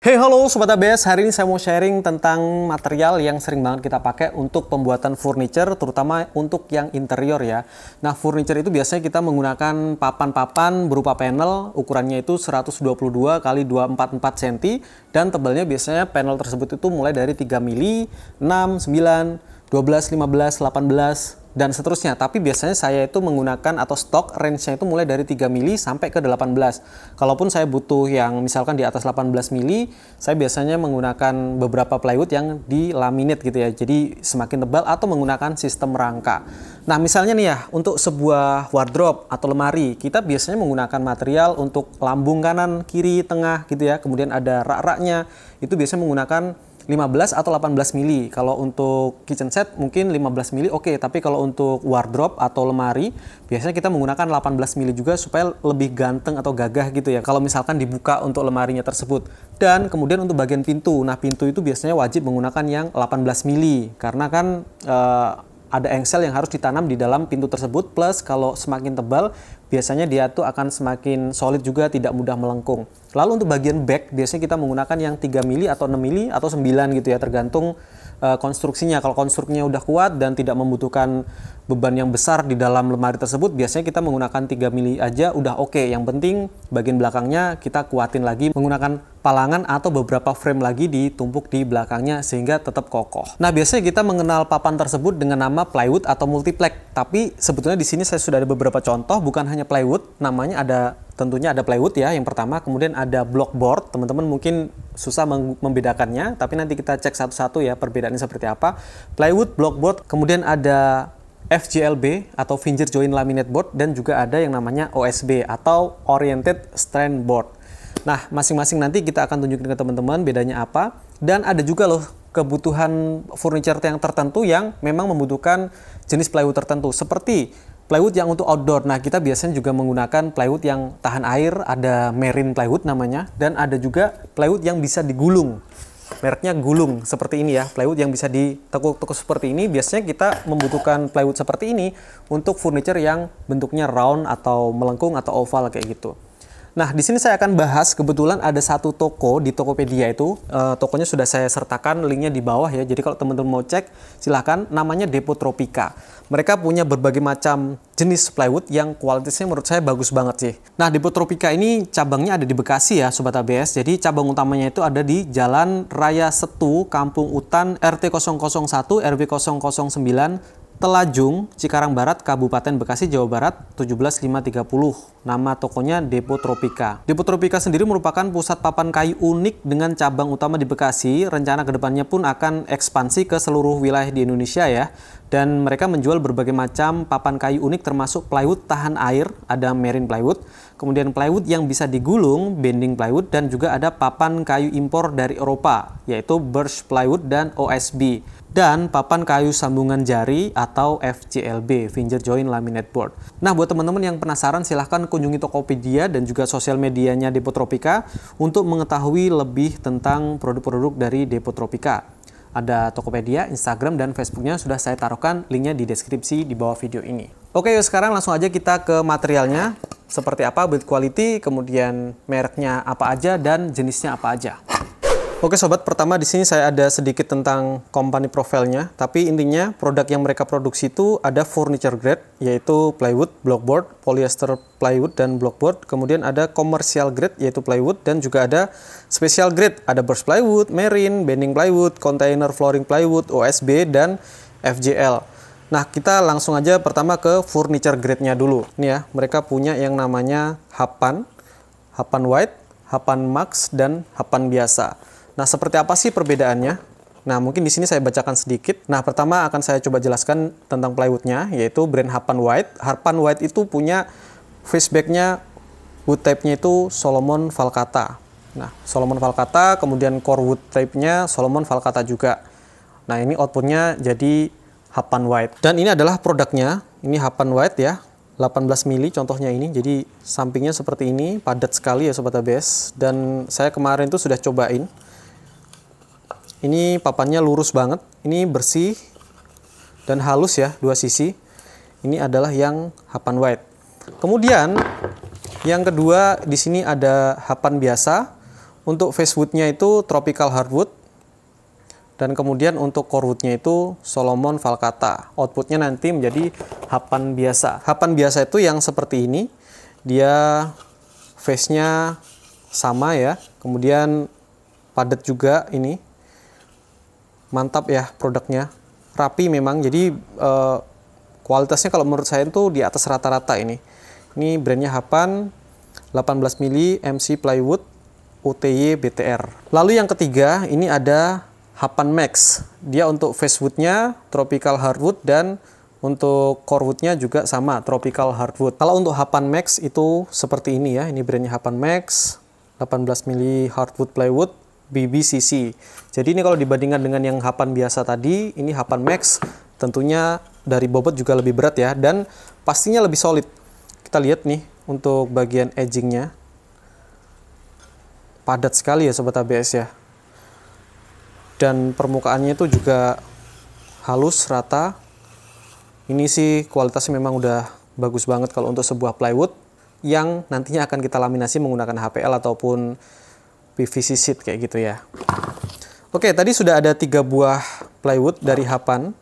Hey halo Sobat ABS, hari ini saya mau sharing tentang material yang sering banget kita pakai untuk pembuatan furniture, terutama untuk yang interior ya. Nah, furniture itu biasanya kita menggunakan papan-papan berupa panel, ukurannya itu 122 x 244 cm, dan tebalnya biasanya panel tersebut itu mulai dari 3 mili, 6, 9, 12, 15, 18, dan seterusnya. Tapi biasanya saya itu menggunakan atau stok range-nya itu mulai dari 3 mili sampai ke 18. Kalaupun saya butuh yang misalkan di atas 18 mili, saya biasanya menggunakan beberapa plywood yang di laminate gitu ya. Jadi semakin tebal atau menggunakan sistem rangka. Nah, misalnya nih ya, untuk sebuah wardrobe atau lemari, kita biasanya menggunakan material untuk lambung kanan, kiri, tengah gitu ya. Kemudian ada rak-raknya, itu biasanya menggunakan 15 atau 18 mili. Kalau untuk kitchen set mungkin 15 mili oke, tapi kalau untuk wardrobe atau lemari biasanya kita menggunakan 18 mili juga supaya lebih ganteng atau gagah gitu ya kalau misalkan dibuka untuk lemarinya tersebut. Dan kemudian untuk bagian pintu, nah pintu itu biasanya wajib menggunakan yang 18 mili karena kan ada engsel yang harus ditanam di dalam pintu tersebut, plus kalau semakin tebal biasanya dia tuh akan semakin solid juga, tidak mudah melengkung. Lalu untuk bagian back biasanya kita menggunakan yang 3 mili atau 6 mili atau 9 gitu ya, tergantung konstruksinya. Kalau konstruksinya udah kuat dan tidak membutuhkan beban yang besar di dalam lemari tersebut, biasanya kita menggunakan 3 mili aja udah oke. Yang penting bagian belakangnya kita kuatin lagi menggunakan palangan atau beberapa frame lagi ditumpuk di belakangnya sehingga tetap kokoh. Nah, biasanya kita mengenal papan tersebut dengan nama plywood atau multiplex. Tapi sebetulnya di sini saya sudah ada beberapa contoh, bukan hanya plywood, namanya tentunya ada plywood ya yang pertama, kemudian ada blockboard. Teman-teman mungkin susah membedakannya, tapi nanti kita cek satu-satu ya perbedaannya seperti apa. Plywood, blockboard, kemudian ada FJLB atau Finger Joint Laminate Board, dan juga ada yang namanya OSB atau Oriented Strand Board. Nah, masing-masing nanti kita akan tunjukin ke teman-teman bedanya apa. Dan ada juga loh kebutuhan furniture yang tertentu yang memang membutuhkan jenis plywood tertentu, seperti plywood yang untuk outdoor. Nah, kita biasanya juga menggunakan plywood yang tahan air, ada marine plywood namanya, dan ada juga plywood yang bisa digulung. Mereknya gulung seperti ini ya, plywood yang bisa ditekuk-tekuk seperti ini. Biasanya kita membutuhkan plywood seperti ini untuk furniture yang bentuknya round atau melengkung atau oval kayak gitu. Nah, di sini saya akan bahas, kebetulan ada satu toko di Tokopedia itu, tokonya sudah saya sertakan linknya di bawah ya. Jadi kalau teman-teman mau cek, silahkan, namanya Depot Tropika. Mereka punya berbagai macam jenis plywood yang kualitasnya menurut saya bagus banget sih. Nah, Depot Tropika ini cabangnya ada di Bekasi ya, Sobat ABS. Jadi cabang utamanya itu ada di Jalan Raya Setu, Kampung Utan, RT 001, RW 009, Telajung, Cikarang Barat, Kabupaten Bekasi, Jawa Barat, 17530. Nama tokonya Depot Tropika. Depot Tropika sendiri merupakan pusat papan kayu unik dengan cabang utama di Bekasi. Rencana kedepannya pun akan ekspansi ke seluruh wilayah di Indonesia ya. Dan mereka menjual berbagai macam papan kayu unik termasuk plywood tahan air, ada marine plywood, kemudian plywood yang bisa digulung, bending plywood, dan juga ada papan kayu impor dari Eropa, yaitu birch plywood dan OSB. Dan papan kayu sambungan jari atau FJLB, Finger Joint Laminate Board. Nah, buat teman-teman yang penasaran, silahkan kunjungi Tokopedia dan juga sosial medianya Depot Tropika untuk mengetahui lebih tentang produk-produk dari Depot Tropika. Ada Tokopedia, Instagram, dan Facebooknya sudah saya taruhkan linknya di deskripsi di bawah video ini. Oke, yuk sekarang langsung aja kita ke materialnya. Seperti apa, build quality, kemudian mereknya apa aja, dan jenisnya apa aja. Oke sobat, pertama di sini saya ada sedikit tentang company profile-nya, tapi intinya produk yang mereka produksi itu ada furniture grade, yaitu plywood, blockboard, polyester plywood dan blockboard, kemudian ada commercial grade yaitu plywood, dan juga ada special grade, ada burst plywood, marine, bending plywood, container flooring plywood, OSB, dan FJL. Nah, kita langsung aja pertama ke furniture grade-nya dulu. Ini ya, mereka punya yang namanya Hapan, Hapan White, Hapan Max, dan Hapan biasa. Nah, seperti apa sih perbedaannya? Nah, mungkin di sini saya bacakan sedikit. Nah, pertama akan saya coba jelaskan tentang plywoodnya, yaitu brand Hapan White. Hapan White itu punya faceback-nya, wood type-nya itu Solomon Valcata. Nah, Solomon Valcata, kemudian core wood type-nya Solomon Valcata juga. Nah, ini output-nya jadi Hapan White. Dan ini adalah produknya. Ini Hapan White ya. 18 mili contohnya ini, jadi sampingnya seperti ini, padat sekali ya Sobat ABS. Dan saya kemarin tuh sudah cobain. Ini papannya lurus banget, ini bersih dan halus ya, dua sisi. Ini adalah yang Hapan White. Kemudian yang kedua di sini ada Hapan biasa. Untuk face woodnya itu tropical hardwood. Dan kemudian untuk core woodnya itu Solomon Valcata. Outputnya nanti menjadi hapan biasa. Hapan biasa itu yang seperti ini. Dia face-nya sama ya. Kemudian padat juga ini. Mantap ya produknya. Rapi memang. Jadi kualitasnya kalau menurut saya itu di atas rata-rata ini. Ini brandnya Hapan 18 mili MC Plywood UTY BTR. Lalu yang ketiga ini ada Hapan Max. Dia untuk face woodnya tropical hardwood dan untuk core woodnya juga sama tropical hardwood. Kalau untuk Hapan Max itu seperti ini ya. Ini brandnya Hapan Max 18 mili hardwood plywood BBCC. Jadi ini kalau dibandingkan dengan yang Hapan biasa tadi, ini Hapan Max tentunya dari bobot juga lebih berat ya, dan pastinya lebih solid. Kita lihat nih untuk bagian edgingnya padat sekali ya Sobat ABS ya. Dan permukaannya itu juga halus, rata. Ini sih kualitasnya memang udah bagus banget kalau untuk sebuah plywood yang nantinya akan kita laminasi menggunakan HPL ataupun PVC sheet kayak gitu ya. Oke, tadi sudah ada 3 buah plywood dari Hapan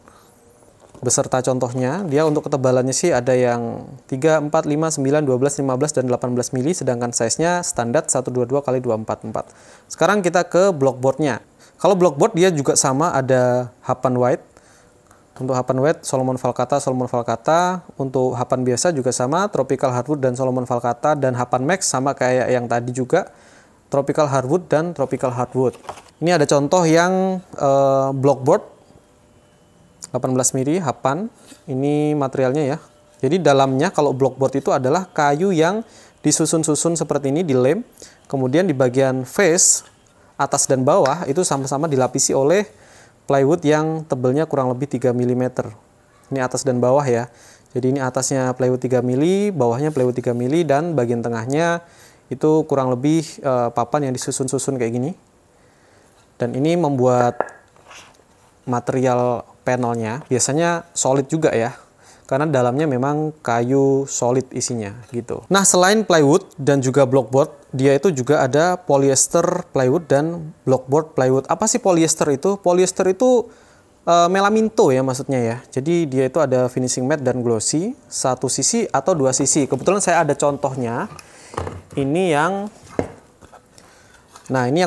beserta contohnya. Dia untuk ketebalannya sih ada yang 3, 4, 5, 9, 12, 15, dan 18 mili, sedangkan size-nya standar 122 x 244. Sekarang kita ke blockboardnya. Kalau blockboard dia juga sama, ada Hapan White. Untuk Hapan White, Solomon Valcata, Solomon Valcata. Untuk Hapan biasa juga sama, Tropical Hardwood dan Solomon Valcata. Dan Hapan Max sama kayak yang tadi juga, Tropical Hardwood dan Tropical Hardwood. Ini ada contoh yang blockboard 18 mili Hapan. Ini materialnya ya. Jadi dalamnya kalau blockboard itu adalah kayu yang disusun-susun seperti ini, dilem. Kemudian di bagian face atas dan bawah itu sama-sama dilapisi oleh plywood yang tebelnya kurang lebih 3 mm. Ini atas dan bawah ya. Jadi ini atasnya plywood 3 mm, bawahnya plywood 3 mm, dan bagian tengahnya itu kurang lebih papan yang disusun-susun kayak gini. Dan ini membuat material panelnya biasanya solid juga ya. Karena dalamnya memang kayu solid isinya gitu. Nah, selain plywood dan juga blockboard, dia itu juga ada polyester plywood dan blockboard plywood. Apa sih polyester itu? Polyester itu melaminto ya maksudnya ya. Jadi dia itu ada finishing matte dan glossy, satu sisi atau dua sisi. Kebetulan saya ada contohnya. Ini yang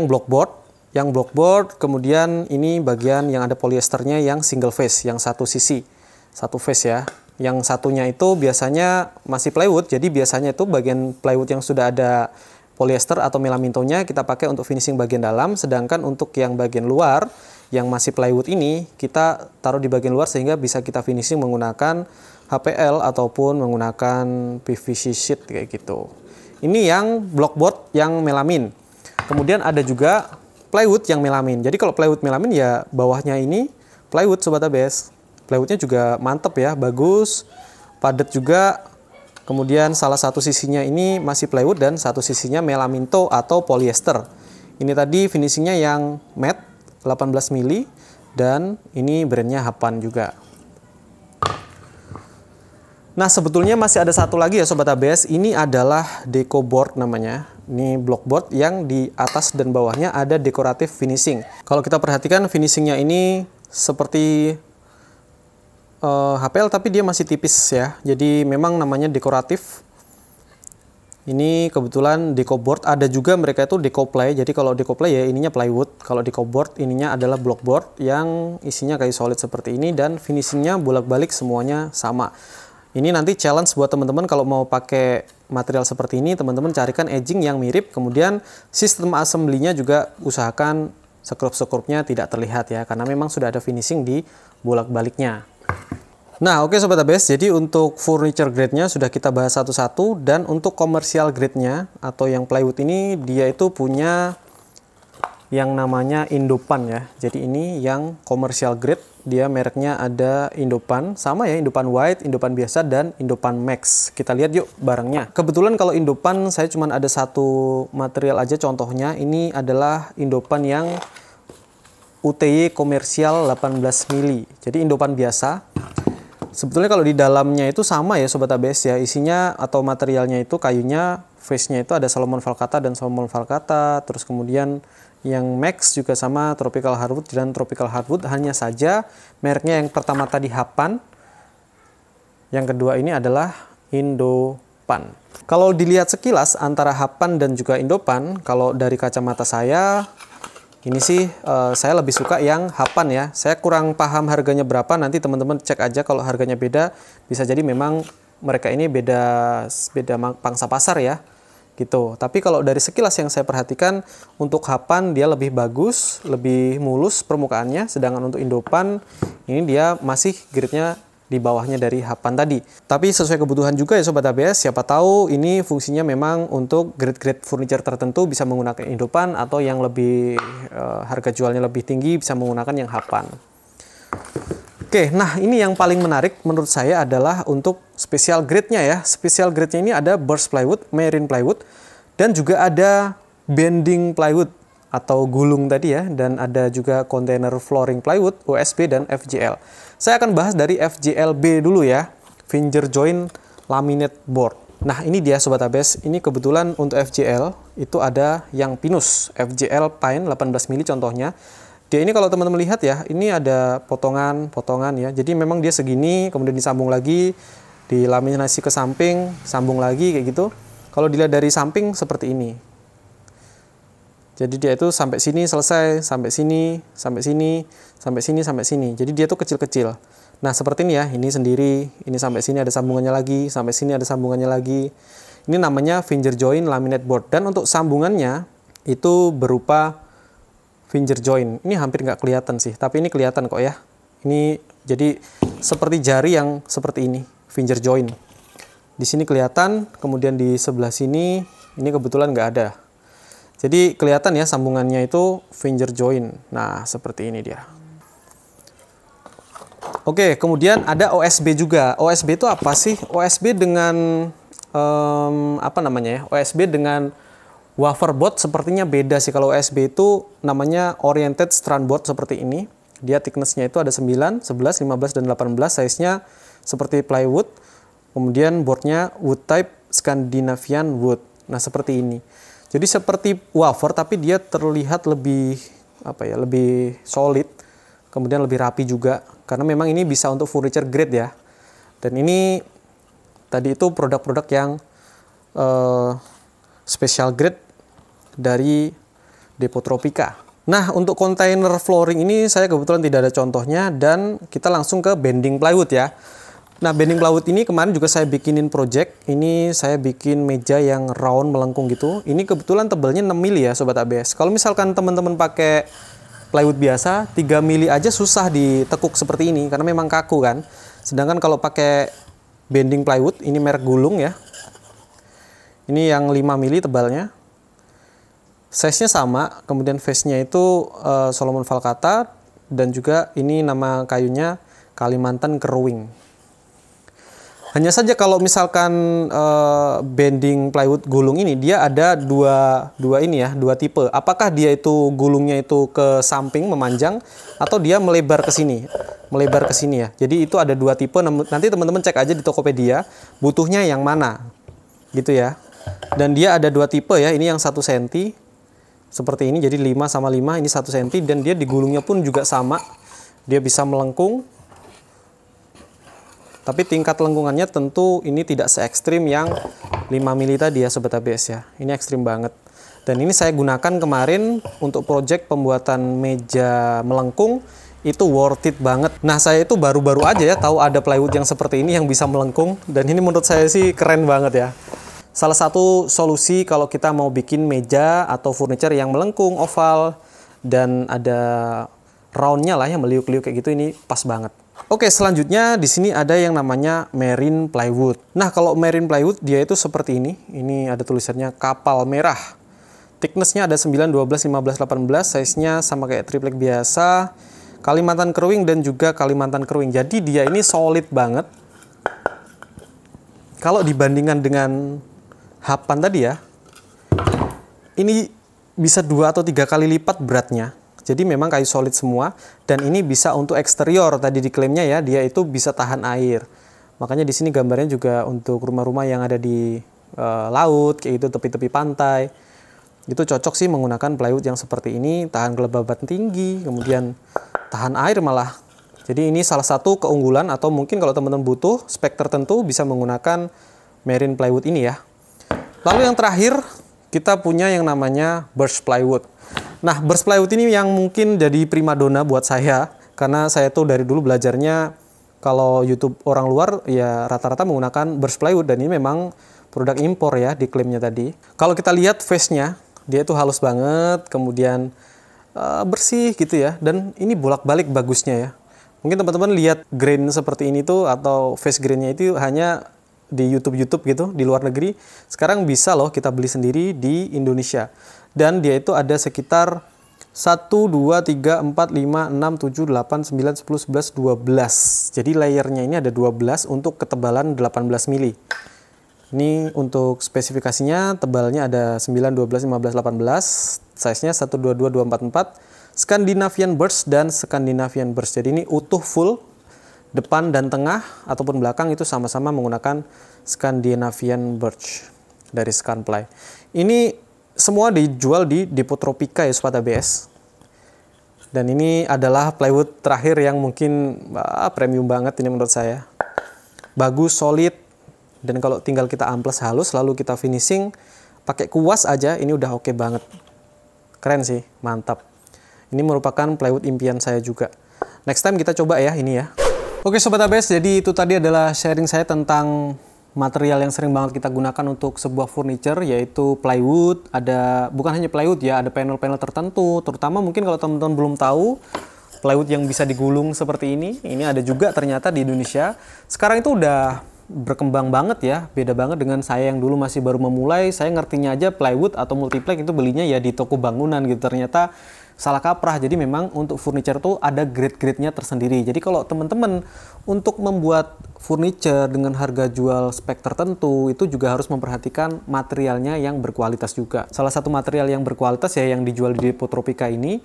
blockboard. Yang blockboard, kemudian ini bagian yang ada polyesternya yang single face, yang satu sisi, satu face ya. Yang satunya itu biasanya masih plywood, jadi biasanya itu bagian plywood yang sudah ada polyester atau melamintonya kita pakai untuk finishing bagian dalam, sedangkan untuk yang bagian luar yang masih plywood ini kita taruh di bagian luar sehingga bisa kita finishing menggunakan HPL ataupun menggunakan PVC sheet kayak gitu. Ini yang blockboard yang melamin. Kemudian ada juga plywood yang melamin. Jadi kalau plywood melamin ya bawahnya ini plywood Sobat ABS. Plywoodnya juga mantep ya, bagus, padat juga. Kemudian salah satu sisinya ini masih plywood dan satu sisinya melaminto atau polyester. Ini tadi finishingnya yang matte 18 mili dan ini brandnya Hapan juga. Nah, sebetulnya masih ada satu lagi ya Sobat ABS. Ini adalah deco board namanya. Ini blockboard yang di atas dan bawahnya ada dekoratif finishing. Kalau kita perhatikan finishingnya ini seperti HPL tapi dia masih tipis ya. Jadi memang namanya dekoratif. Ini kebetulan deco board. Ada juga mereka itu deco ply. Jadi kalau deco ply ya ininya plywood. Kalau deco board ininya adalah blockboard yang isinya kayu solid seperti ini dan finishingnya bolak-balik semuanya sama. Ini nanti challenge buat teman-teman kalau mau pakai material seperti ini, teman-teman carikan edging yang mirip. Kemudian sistem assembly-nya juga usahakan sekrup-sekrupnya tidak terlihat ya, karena memang sudah ada finishing di bolak-baliknya. Nah, oke Sobat ABS, jadi untuk furniture grade-nya sudah kita bahas satu-satu, dan untuk commercial grade-nya atau yang plywood ini dia itu punya yang namanya Indopan ya. Jadi ini yang commercial grade, dia mereknya ada Indopan, sama ya, Indopan White, Indopan biasa, dan Indopan Max. Kita lihat yuk barangnya. Kebetulan kalau Indopan saya cuma ada satu material aja contohnya. Ini adalah Indopan yang UTY komersial 18 mili. Jadi Indopan biasa. Sebetulnya kalau di dalamnya itu sama ya Sobat ABS ya, isinya atau materialnya itu kayunya, face-nya itu ada Salomon Valcata dan Salomon Valcata, terus kemudian yang Max juga sama Tropical Hardwood dan Tropical Hardwood, hanya saja mereknya yang pertama tadi Hapan, yang kedua ini adalah Indopan. Kalau dilihat sekilas antara Hapan dan juga Indopan, kalau dari kacamata saya, ini sih saya lebih suka yang Hapan ya. Saya kurang paham harganya berapa, nanti teman-teman cek aja kalau harganya beda. Bisa jadi memang mereka ini beda pangsa pasar ya. Gitu. Tapi kalau dari sekilas yang saya perhatikan, untuk Hapan dia lebih bagus, lebih mulus permukaannya. Sedangkan untuk Indopan, ini dia masih gridnya di bawahnya dari Hapan tadi. Tapi sesuai kebutuhan juga ya Sobat ABS, siapa tahu ini fungsinya memang untuk grade-grade furniture tertentu bisa menggunakan Indopan, atau yang lebih harga jualnya lebih tinggi bisa menggunakan yang Hapan. Oke, nah ini yang paling menarik menurut saya adalah untuk special grade-nya ya. Special grade-nya ini ada burst plywood, marine plywood, dan juga ada bending plywood atau gulung tadi ya, dan ada juga container flooring plywood, OSB dan FJL. Saya akan bahas dari FJLB dulu ya, finger joint laminate board. Nah ini dia Sobat ABS, ini kebetulan untuk FJL itu ada yang pinus, FJL Pine 18 mili contohnya. Dia ini kalau teman-teman lihat ya, ini ada potongan-potongan ya, jadi memang dia segini, kemudian disambung lagi, dilaminasi ke samping, sambung lagi kayak gitu. Kalau dilihat dari samping seperti ini. Jadi dia itu sampai sini selesai, sampai sini, sampai sini, sampai sini, sampai sini. Jadi dia tuh kecil-kecil. Nah seperti ini ya, ini sendiri, ini sampai sini ada sambungannya lagi, sampai sini ada sambungannya lagi. Ini namanya finger joint laminate board. Dan untuk sambungannya itu berupa finger joint. Ini hampir nggak kelihatan sih, tapi ini kelihatan kok ya. Ini jadi seperti jari yang seperti ini, finger joint. Di sini kelihatan, kemudian di sebelah sini, ini kebetulan nggak ada. Jadi kelihatan ya sambungannya itu finger joint. Nah, seperti ini dia. Oke, kemudian ada OSB juga. OSB itu apa sih? OSB dengan apa namanya ya? OSB dengan wafer board sepertinya beda sih. Kalau OSB itu namanya oriented strand board seperti ini. Dia thickness-nya itu ada 9, 11, 15 dan 18. Size-nya seperti plywood. Kemudian boardnya wood type Scandinavian wood. Nah, seperti ini. Jadi seperti wafer tapi dia terlihat lebih lebih solid, kemudian lebih rapi juga karena memang ini bisa untuk furniture grade ya. Dan ini tadi itu produk-produk yang special grade dari Depo Tropica. Nah, untuk container flooring ini saya kebetulan tidak ada contohnya dan kita langsung ke bending plywood ya. Nah, bending plywood ini kemarin juga saya bikinin project. Ini saya bikin meja yang round melengkung gitu. Ini kebetulan tebalnya 6 mili ya Sobat ABS. Kalau misalkan teman-teman pakai plywood biasa, 3 mili aja susah ditekuk seperti ini karena memang kaku kan. Sedangkan kalau pakai bending plywood, ini merek Gulung ya. Ini yang 5 mili tebalnya. Size-nya sama, kemudian face-nya itu Salomon Valcata dan juga ini nama kayunya Kalimantan Keruing. Hanya saja kalau misalkan bending plywood gulung ini dia ada dua tipe. Apakah dia itu gulungnya itu ke samping memanjang atau dia melebar ke sini ya. Jadi itu ada dua tipe. Nanti teman-teman cek aja di Tokopedia butuhnya yang mana, gitu ya. Dan dia ada dua tipe ya. Ini yang 1 cm seperti ini. Jadi 5 sama 5 ini 1 cm dan dia digulungnya pun juga sama. Dia bisa melengkung. Tapi tingkat lengkungannya tentu ini tidak se ekstrim yang 5 mili tadi ya Sobat ABS ya. Ini ekstrim banget. Dan ini saya gunakan kemarin untuk project pembuatan meja melengkung. Itu worth it banget. Nah, saya itu baru-baru aja ya tahu ada plywood yang seperti ini yang bisa melengkung. Dan ini menurut saya sih keren banget ya. Salah satu solusi kalau kita mau bikin meja atau furniture yang melengkung, oval, dan ada roundnya lah yang meliuk-liuk kayak gitu, ini pas banget. Oke, selanjutnya di sini ada yang namanya marine plywood. Nah, kalau marine plywood dia itu seperti ini. Ini ada tulisannya kapal merah. Thickness-nya ada 9, 12, 15, 18. Size-nya sama kayak triplek biasa. Kalimantan Keruing dan juga Kalimantan Keruing. Jadi dia ini solid banget. Kalau dibandingkan dengan Hapan tadi ya, ini bisa 2 atau 3 kali lipat beratnya. Jadi memang kayu solid semua, dan ini bisa untuk eksterior tadi diklaimnya ya, dia itu bisa tahan air. Makanya di sini gambarnya juga untuk rumah-rumah yang ada di laut, kayak gitu, tepi-tepi pantai. Itu cocok sih menggunakan plywood yang seperti ini, tahan kelembaban tinggi, kemudian tahan air malah. Jadi ini salah satu keunggulan, atau mungkin kalau teman-teman butuh spek tertentu bisa menggunakan marine plywood ini ya. Lalu yang terakhir, kita punya yang namanya burst plywood. Nah, burst plywood ini yang mungkin jadi primadona buat saya, karena saya tuh dari dulu belajarnya kalau YouTube orang luar ya rata-rata menggunakan burst plywood, dan ini memang produk impor ya diklaimnya tadi. Kalau kita lihat face-nya, dia itu halus banget, kemudian bersih gitu ya, dan ini bolak-balik bagusnya ya. Mungkin teman-teman lihat grain seperti ini tuh, atau face grainnya itu hanya di YouTube gitu, di luar negeri. Sekarang bisa loh kita beli sendiri di Indonesia. Dan dia itu ada sekitar 1, 2, 3, 4, 5, 6, 7, 8, 9, 10, 11, 12. Jadi layernya ini ada 12 untuk ketebalan 18 mili. Ini untuk spesifikasinya, tebalnya ada 9, 12, 15, 18. Size-nya 1, 2, 2, 2, 4, 4. Scandinavian Birch dan Scandinavian Birch. Jadi ini utuh full, depan dan tengah ataupun belakang itu sama-sama menggunakan Scandinavian Birch dari Scanply. Ini semua dijual di Depo Tropika ya Sobat ABS. Dan ini adalah plywood terakhir yang mungkin premium banget ini menurut saya. Bagus, solid, dan kalau tinggal kita amplas halus lalu kita finishing pakai kuas aja, ini udah oke banget. Keren sih, mantap. Ini merupakan plywood impian saya juga. Next time kita coba ya ini ya. Oke Sobat ABS, jadi itu tadi adalah sharing saya tentang material yang sering banget kita gunakan untuk sebuah furniture, yaitu plywood. Ada, bukan hanya plywood ya, ada panel-panel tertentu, terutama mungkin kalau teman-teman belum tahu, plywood yang bisa digulung seperti ini ada juga ternyata di Indonesia. Sekarang itu udah berkembang banget ya, beda banget dengan saya yang dulu masih baru memulai. Saya ngertinya aja plywood atau multiplex itu belinya ya di toko bangunan gitu, ternyata salah kaprah. Jadi memang untuk furniture tuh ada grade-grade-nya tersendiri. Jadi kalau teman-teman untuk membuat furniture dengan harga jual spek tertentu, itu juga harus memperhatikan materialnya yang berkualitas juga. Salah satu material yang berkualitas ya yang dijual di Depo Tropika ini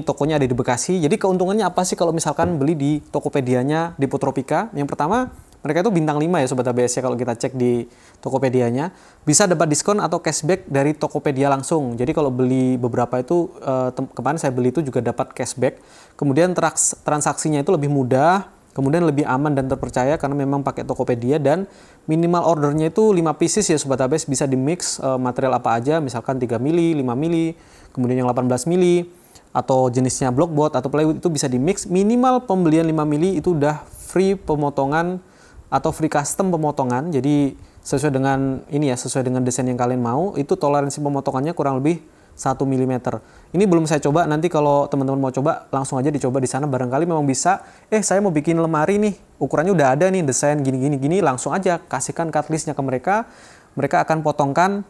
tokonya ada di Bekasi. Jadi keuntungannya apa sih kalau misalkan beli di Tokopedia-nya Depo Tropika? Yang pertama, mereka itu bintang 5 ya Sobat ABS ya, kalau kita cek di Tokopedia-nya. Bisa dapat diskon atau cashback dari Tokopedia langsung. Jadi kalau beli beberapa itu, kemarin saya beli itu juga dapat cashback. Kemudian transaksinya itu lebih mudah, kemudian lebih aman dan terpercaya karena memang pakai Tokopedia, dan minimal ordernya itu 5 pieces ya Sobat ABS, bisa di mix material apa aja, misalkan 3 mili, 5 mili, kemudian yang 18 mili, atau jenisnya blockboard atau plywood itu bisa di mix. Minimal pembelian 5 mili itu udah free pemotongan atau free custom pemotongan. Jadi sesuai dengan ini ya, sesuai dengan desain yang kalian mau, itu toleransi pemotongannya kurang lebih 1 mm. Ini belum saya coba, nanti kalau teman-teman mau coba langsung aja dicoba di sana, barangkali memang bisa. Saya mau bikin lemari nih, ukurannya udah ada nih, desain gini, langsung aja kasihkan cut listnya ke mereka. Mereka akan potongkan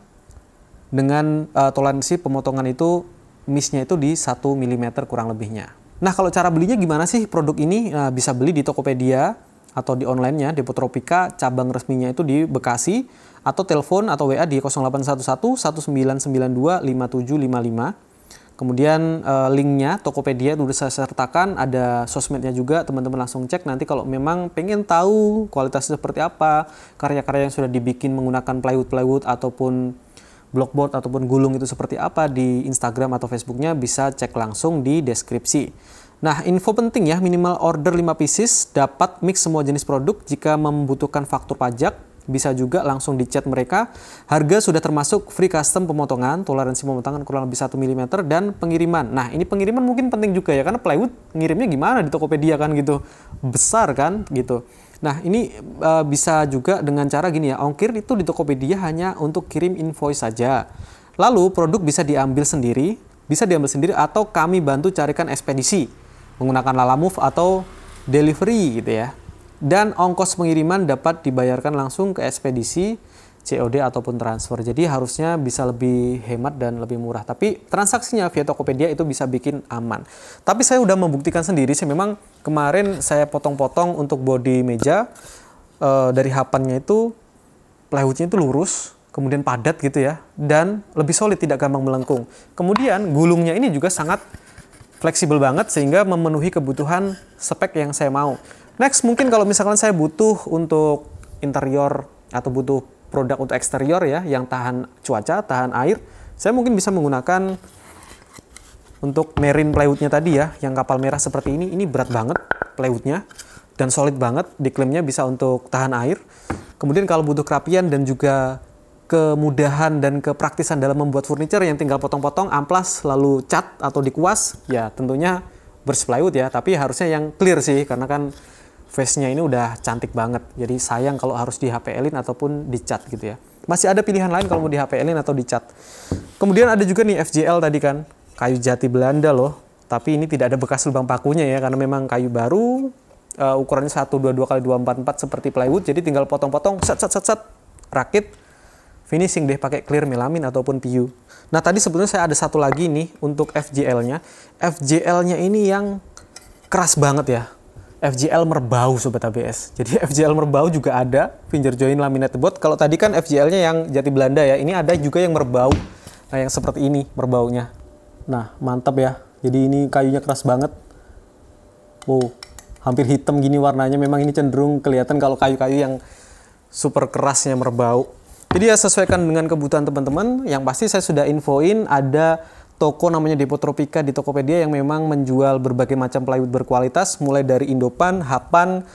dengan toleransi pemotongan itu, miss-nya itu di 1 mm kurang lebihnya. Nah, kalau cara belinya gimana sih produk ini? Nah, bisa beli di Tokopedia atau di online-nya Depo Tropika, cabang resminya itu di Bekasi, atau telepon atau WA di 0811 1992 5755. Kemudian linknya Tokopedia udah saya sertakan, ada sosmednya juga, teman-teman langsung cek. Nanti kalau memang pengen tahu kualitasnya seperti apa, karya-karya yang sudah dibikin menggunakan plywood ataupun blockboard ataupun gulung itu seperti apa, di Instagram atau Facebooknya bisa cek langsung di deskripsi. Nah, info penting ya, minimal order 5 pieces, dapat mix semua jenis produk. Jika membutuhkan faktur pajak, bisa juga langsung di chat mereka. Harga sudah termasuk free custom pemotongan, toleransi pemotongan kurang lebih 1 mm, dan pengiriman. Nah, ini pengiriman mungkin penting juga ya, karena plywood ngirimnya gimana di Tokopedia kan gitu, besar kan gitu. Nah, ini bisa juga dengan cara gini ya, ongkir itu di Tokopedia hanya untuk kirim invoice saja. Lalu produk bisa diambil sendiri atau kami bantu carikan ekspedisi menggunakan Lalamove atau delivery gitu ya. Dan ongkos pengiriman dapat dibayarkan langsung ke ekspedisi, COD ataupun transfer. Jadi harusnya bisa lebih hemat dan lebih murah. Tapi transaksinya via Tokopedia itu bisa bikin aman. Tapi saya udah membuktikan sendiri sih, memang kemarin saya potong-potong untuk bodi meja, dari hapannya itu plywoodnya itu lurus, kemudian padat gitu ya, dan lebih solid, tidak gampang melengkung. Kemudian gulungnya ini juga sangat fleksibel banget sehingga memenuhi kebutuhan spek yang saya mau. Next, mungkin kalau misalkan saya butuh untuk interior atau butuh produk untuk eksterior ya, yang tahan cuaca, tahan air, saya mungkin bisa menggunakan untuk marine plywoodnya tadi ya, yang kapal merah seperti ini berat banget plywoodnya dan solid banget, diklaimnya bisa untuk tahan air. Kemudian kalau butuh kerapian dan juga kemudahan dan kepraktisan dalam membuat furniture yang tinggal potong-potong, amplas, lalu cat atau dikuas, ya tentunya burst plywood ya, tapi harusnya yang clear sih, karena kan face-nya ini udah cantik banget. Jadi sayang kalau harus di HPL-in ataupun dicat gitu ya. Masih ada pilihan lain kalau mau di HPL-in atau dicat. Kemudian ada juga nih FJL tadi kan, kayu jati Belanda loh, tapi ini tidak ada bekas lubang pakunya ya, karena memang kayu baru, ukurannya 122 x 244 seperti plywood, jadi tinggal potong-potong, set, rakit, finishing deh pakai clear melamin ataupun PU. Nah tadi sebetulnya saya ada satu lagi nih untuk FJL-nya. FJL-nya ini yang keras banget ya. FJL merbau sobat ABS. Jadi FJL merbau juga ada, finger joint laminate board. Kalau tadi kan FJL-nya yang jati Belanda ya, ini ada juga yang merbau. Nah yang seperti ini merbaunya. Nah mantap ya. Jadi ini kayunya keras banget. Wow, hampir hitam gini warnanya. Memang ini cenderung kelihatan kalau kayu-kayu yang super kerasnya merbau. Jadi ya sesuaikan dengan kebutuhan teman-teman. Yang pasti saya sudah infoin ada toko namanya Depo Tropika di Tokopedia yang memang menjual berbagai macam plywood berkualitas, mulai dari Indopan, Hapan,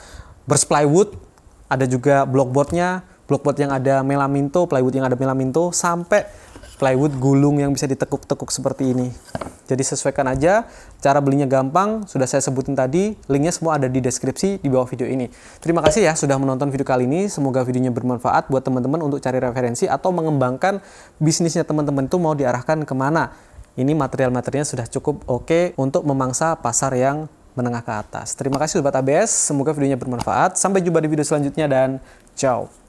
burst plywood, ada juga blockboardnya, blockboard yang ada melaminto, plywood yang ada melaminto, sampai plywood gulung yang bisa ditekuk-tekuk seperti ini. Jadi sesuaikan aja, cara belinya gampang, sudah saya sebutin tadi, linknya semua ada di deskripsi di bawah video ini. Terima kasih ya sudah menonton video kali ini, semoga videonya bermanfaat buat teman-teman untuk cari referensi atau mengembangkan bisnisnya teman-teman itu mau diarahkan kemana. Ini material-materialnya sudah cukup oke untuk memangsa pasar yang menengah ke atas. Terima kasih Sobat ABS, semoga videonya bermanfaat, sampai jumpa di video selanjutnya dan ciao.